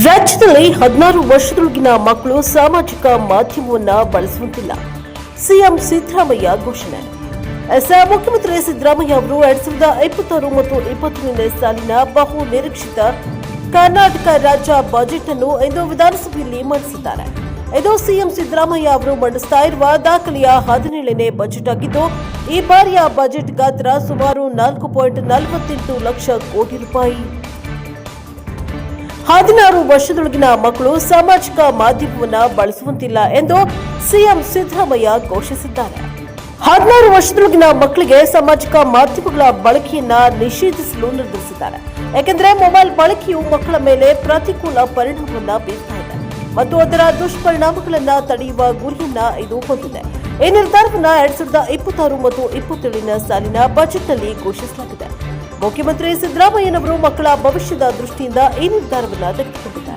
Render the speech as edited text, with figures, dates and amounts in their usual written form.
ರಾಜ್ಯದಲ್ಲಿ 16 ವರ್ಷದೊಳಗಿನ ಮಕ್ಕಳು ಸಾಮಾಜಿಕ ಮಾಧ್ಯಮವನ್ನು ಬಳಸುವಂತಿಲ್ಲ. ಸಿಎಂ ಸಿದ್ದರಾಮಯ್ಯ ಘೋಷಣೆ. ಮುಖ್ಯಮಂತ್ರಿ ಸಿದ್ದರಾಮಯ್ಯ ಅವರು 2026 ಮತ್ತು 27ನೇ ಸಾಲಿನ ಬಹು ನಿರೀಕ್ಷಿತ ಕರ್ನಾಟಕ ರಾಜ್ಯ ಬಜೆಟ್ ಅನ್ನು ಇಂದು ವಿಧಾನಸಭೆಯಲ್ಲಿ ಮಂಡಿಸಿದ್ದಾರೆ. ಇದು ಸಿಎಂ ಸಿದ್ದರಾಮಯ್ಯ ಅವರು ಮಂಡಿಸ್ತಾ ಇರುವ ದಾಖಲೆಯ 17ನೇ ಬಜೆಟ್ ಆಗಿದ್ದು, ಈ ಬಾರಿಯ ಬಜೆಟ್ ಗಾತ್ರ ಸುಮಾರು 4.48 ಲಕ್ಷ ಕೋಟಿ ರೂಪಾಯಿ. 16 ವರ್ಷದೊಳಗಿನ ಮಕ್ಕಳು ಸಾಮಾಜಿಕ ಮಾಧ್ಯಮವನ್ನು ಬಳಸುವಂತಿಲ್ಲ ಎಂದು ಸಿಎಂ ಸಿದ್ದರಾಮಯ್ಯ ಘೋಷಿಸಿದ್ದಾರೆ. 16 ವರ್ಷದೊಳಗಿನ ಮಕ್ಕಳಿಗೆ ಸಾಮಾಜಿಕ ಮಾಧ್ಯಮಗಳ ಬಳಕೆಯನ್ನ ನಿಷೇಧಿಸಲು ನಿರ್ಧರಿಸಿದ್ದಾರೆ. ಯಾಕೆಂದರೆ ಮೊಬೈಲ್ ಬಳಕೆಯು ಮಕ್ಕಳ ಮೇಲೆ ಪ್ರತಿಕೂಲ ಪರಿಣಾಮವನ್ನು ಬೀರ್ತಾ ಇದೆ ಮತ್ತು ಅದರ ದುಷ್ಪರಿಣಾಮಗಳನ್ನ ತಡೆಯುವ ಗುರಿಯನ್ನ ಇದು ಹೊಂದಿದೆ. ಈ ನಿರ್ಧಾರವನ್ನು 2026 ಮತ್ತು 27ನೇ ಸಾಲಿನ ಬಜೆಟ್ನಲ್ಲಿ ಘೋಷಿಸಲಾಗಿದೆ. ಮುಖ್ಯಮಂತ್ರಿ ಸಿದ್ದರಾಮಯ್ಯನವರು ಮಕ್ಕಳ ಭವಿಷ್ಯದ ದೃಷ್ಟಿಯಿಂದ ಈ ನಿರ್ಧಾರವನ್ನು ತೆಗೆದುಕೊಂಡಿದ್ದಾರೆ.